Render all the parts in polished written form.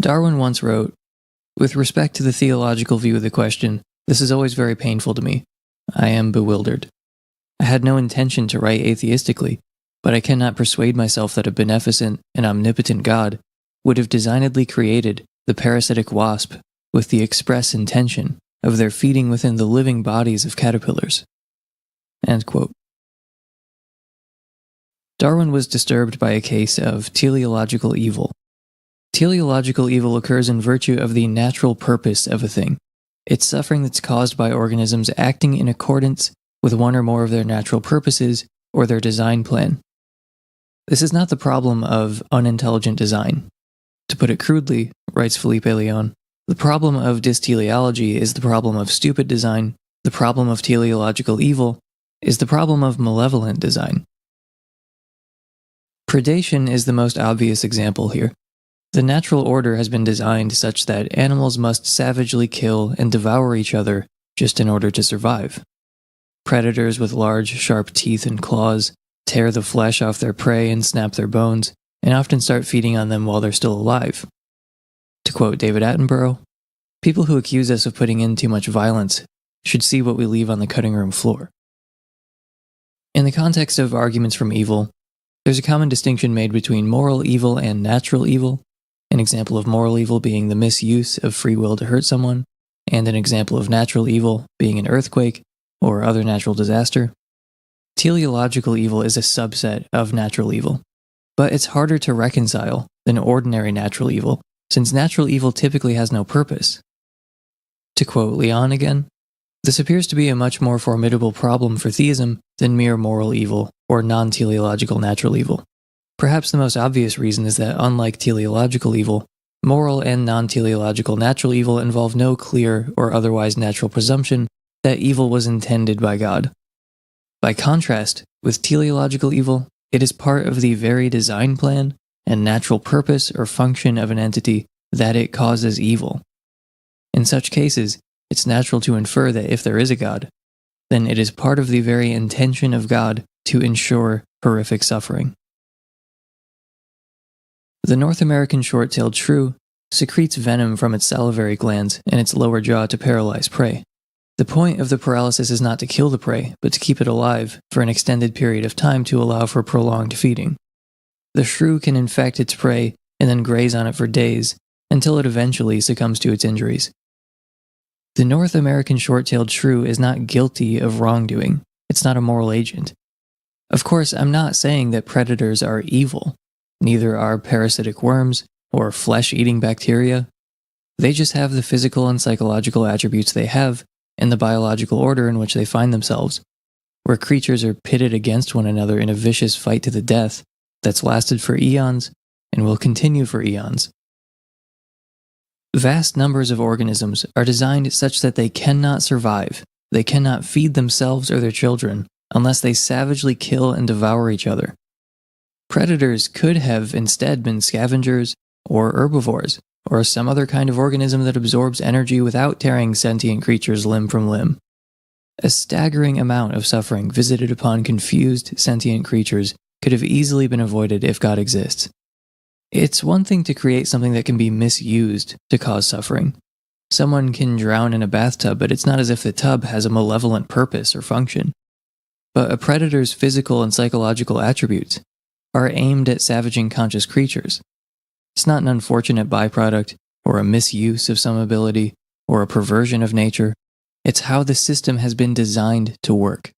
Darwin once wrote, "With respect to the theological view of the question, this is always very painful to me. I am bewildered. I had no intention to write atheistically, but I cannot persuade myself that a beneficent and omnipotent God would have designedly created the parasitic wasp with the express intention of their feeding within the living bodies of caterpillars." End quote. Darwin was disturbed by a case of teleological evil. Teleological evil occurs in virtue of the natural purpose of a thing. It's suffering that's caused by organisms acting in accordance with one or more of their natural purposes or their design plan. This is not the problem of unintelligent design. To put it crudely, writes Felipe Leon, the problem of dysteleology is the problem of stupid design, the problem of teleological evil is the problem of malevolent design. Predation is the most obvious example here. The natural order has been designed such that animals must savagely kill and devour each other just in order to survive. Predators with large, sharp teeth and claws tear the flesh off their prey and snap their bones, and often start feeding on them while they're still alive. To quote David Attenborough, "People who accuse us of putting in too much violence should see what we leave on the cutting room floor." In the context of arguments from evil, there's a common distinction made between moral evil and natural evil, an example of moral evil being the misuse of free will to hurt someone, and an example of natural evil being an earthquake or other natural disaster. Teleological evil is a subset of natural evil, but it's harder to reconcile than ordinary natural evil, since natural evil typically has no purpose. To quote Leon again, "This appears to be a much more formidable problem for theism than mere moral evil or non-teleological natural evil. Perhaps the most obvious reason is that unlike teleological evil, moral and non-teleological natural evil involve no clear or otherwise natural presumption that evil was intended by God. By contrast, with teleological evil, it is part of the very design plan and natural purpose or function of an entity that it causes evil. In such cases, it's natural to infer that if there is a God, then it is part of the very intention of God to ensure horrific suffering." The North American short-tailed shrew secretes venom from its salivary glands and its lower jaw to paralyze prey. The point of the paralysis is not to kill the prey, but to keep it alive for an extended period of time to allow for prolonged feeding. The shrew can infect its prey and then graze on it for days until it eventually succumbs to its injuries. The North American short-tailed shrew is not guilty of wrongdoing. It's not a moral agent. Of course, I'm not saying that predators are evil. Neither are parasitic worms or flesh-eating bacteria. They just have the physical and psychological attributes they have in the biological order in which they find themselves, where creatures are pitted against one another in a vicious fight to the death that's lasted for eons and will continue for eons. Vast numbers of organisms are designed such that they cannot survive, they cannot feed themselves or their children unless they savagely kill and devour each other. Predators could have instead been scavengers or herbivores, or some other kind of organism that absorbs energy without tearing sentient creatures limb from limb. A staggering amount of suffering visited upon confused sentient creatures could have easily been avoided if God exists. It's one thing to create something that can be misused to cause suffering. Someone can drown in a bathtub, but it's not as if the tub has a malevolent purpose or function. But a predator's physical and psychological attributes are aimed at savaging conscious creatures. It's not an unfortunate byproduct, or a misuse of some ability, or a perversion of nature. It's how the system has been designed to work.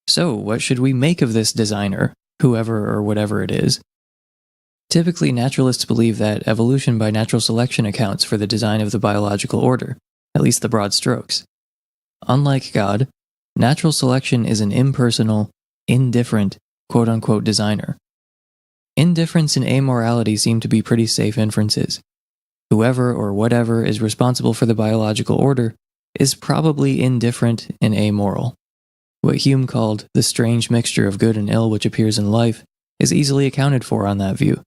So, what should we make of this designer, whoever or whatever it is? Typically, naturalists believe that evolution by natural selection accounts for the design of the biological order, at least the broad strokes. Unlike God, natural selection is an impersonal, indifferent, quote-unquote designer. Indifference and amorality seem to be pretty safe inferences. Whoever or whatever is responsible for the biological order is probably indifferent and amoral. What Hume called the strange mixture of good and ill which appears in life is easily accounted for on that view.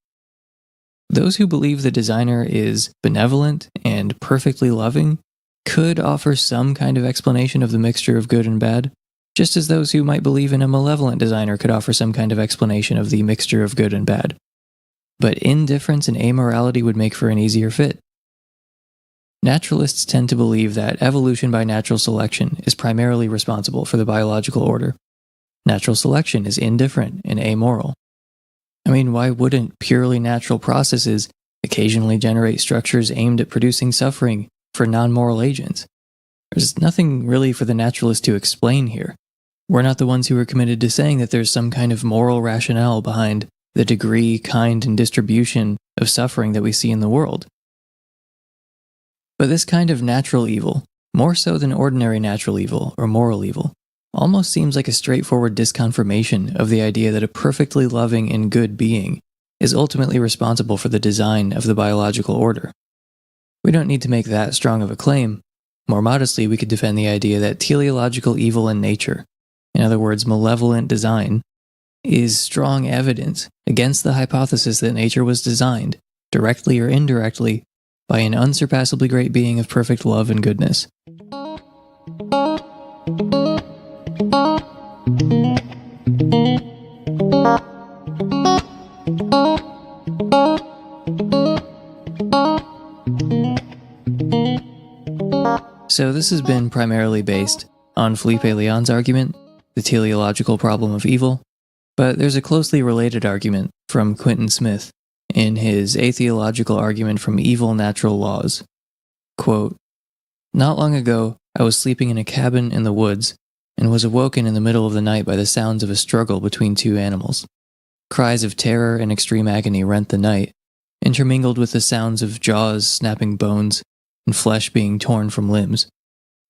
Those who believe the designer is benevolent and perfectly loving could offer some kind of explanation of the mixture of good and bad, just as those who might believe in a malevolent designer could offer some kind of explanation of the mixture of good and bad. but indifference and amorality would make for an easier fit. Naturalists tend to believe that evolution by natural selection is primarily responsible for the biological order. Natural selection is indifferent and amoral. I mean, why wouldn't purely natural processes occasionally generate structures aimed at producing suffering for non-moral agents? There's nothing really for the naturalist to explain here. We're not the ones who are committed to saying that there's some kind of moral rationale behind the degree, kind, and distribution of suffering that we see in the world. But this kind of natural evil, more so than ordinary natural evil or moral evil, almost seems like a straightforward disconfirmation of the idea that a perfectly loving and good being is ultimately responsible for the design of the biological order. We don't need to make that strong of a claim. More modestly, we could defend the idea that teleological evil in nature, in other words, malevolent design, is strong evidence against the hypothesis that nature was designed, directly or indirectly, by an unsurpassably great being of perfect love and goodness. So this has been primarily based on Felipe Leon's argument, the teleological problem of evil, but there's a closely related argument from Quentin Smith in his atheological argument from evil natural laws. Quote, "Not long ago, I was sleeping in a cabin in the woods and was awoken in the middle of the night by the sounds of a struggle between two animals. Cries of terror and extreme agony rent the night, intermingled with the sounds of jaws snapping bones and flesh being torn from limbs.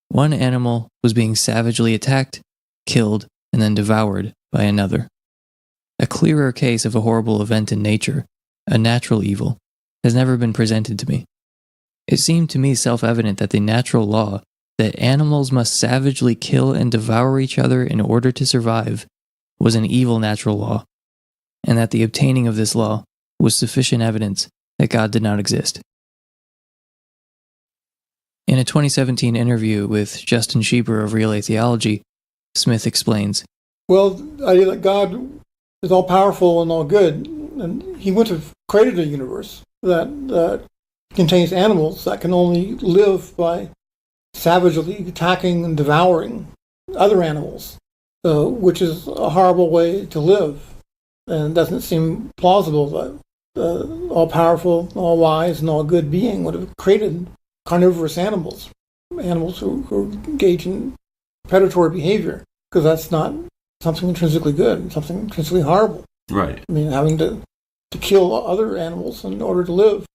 One animal was being savagely attacked, killed, and then devoured by another. A clearer case of a horrible event in nature, a natural evil, has never been presented to me. It seemed to me self-evident that the natural law that animals must savagely kill and devour each other in order to survive was an evil natural law, and that the obtaining of this law was sufficient evidence that God did not exist." In a 2017 interview with Justin Schieber of Real Atheology, Smith explains, "Well, the idea that God is all-powerful and all good, and he wouldn't have created a universe that contains animals that can only live by savagely attacking and devouring other animals, which is a horrible way to live, and doesn't seem plausible that all-powerful, all-wise, and all-good being would have created carnivorous animals who engage in predatory behavior, because that's not something intrinsically good, something intrinsically horrible. Right. I mean, having to kill other animals in order to live,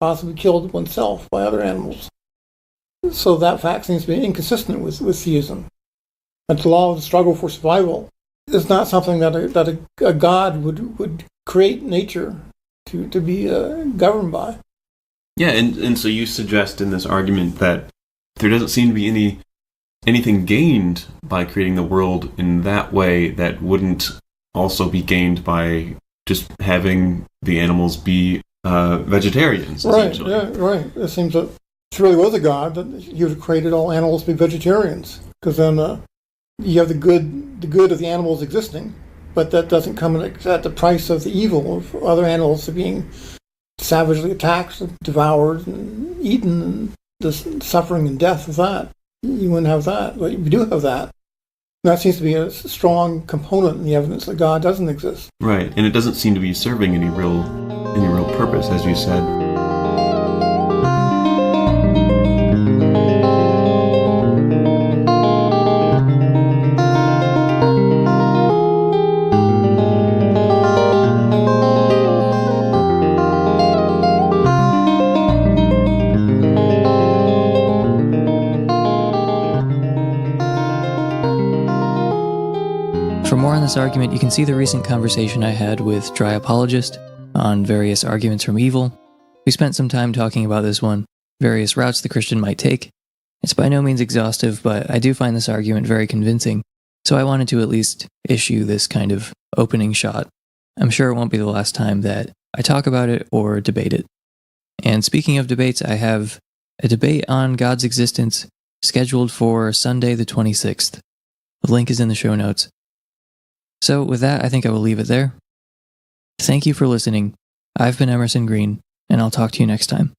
possibly killed oneself by other animals. So that fact seems to be inconsistent with theism. That the law of the struggle for survival is not something that a god would create nature to be governed by. Yeah, and so you suggest in this argument that there doesn't seem to be anything gained by creating the world in that way that wouldn't also be gained by just having the animals be vegetarians, essentially. Right, yeah, right. It seems that if there really was a god, that he would have created all animals to be vegetarians, because then you have the good of the animals existing, but that doesn't come at the price of the evil of other animals being savagely attacked, devoured, and eaten, and the suffering and death of that. You wouldn't have that, but you do have that. And that seems to be a strong component in the evidence that God doesn't exist. Right, and it doesn't seem to be serving any real purpose, as you said. For more on this argument, you can see the recent conversation I had with Dry Apologist on various arguments from evil. We spent some time talking about this one, various routes the Christian might take. It's by no means exhaustive, but I do find this argument very convincing, so I wanted to at least issue this kind of opening shot. I'm sure it won't be the last time that I talk about it or debate it. And speaking of debates, I have a debate on God's existence scheduled for Sunday the 26th. The link is in the show notes. So with that, I think I will leave it there. Thank you for listening, I've been Emerson Green, and I'll talk to you next time.